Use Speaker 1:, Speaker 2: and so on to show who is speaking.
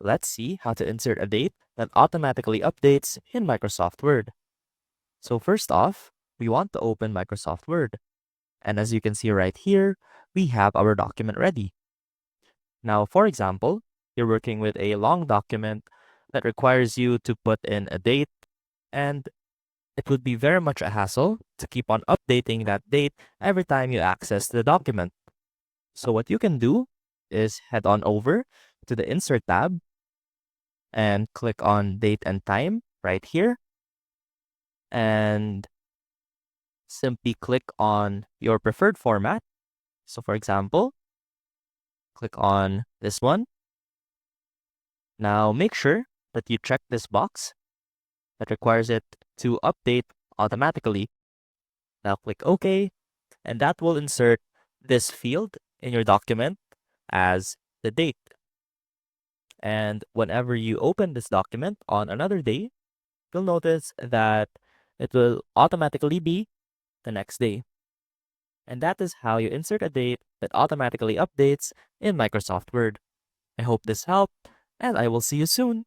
Speaker 1: Let's see how to insert a date that automatically updates in Microsoft Word. So first off, we want to open Microsoft Word. And as you can see right here, we have our document ready. Now, for example, you're working with a long document that requires you to put in a date, and it would be very much a hassle to keep on updating that date every time you access the document. So what you can do is head on over to the Insert tab and click on Date and Time right here, and simply click on your preferred format. So for example, click on this one. Now make sure that you check this box that requires it to update automatically. Now click OK, and that will insert this field in your document as the date. And whenever you open this document on another day, you'll notice that it will automatically be the next day. And that is how you insert a date that automatically updates in Microsoft Word. I hope this helped, and I will see you soon.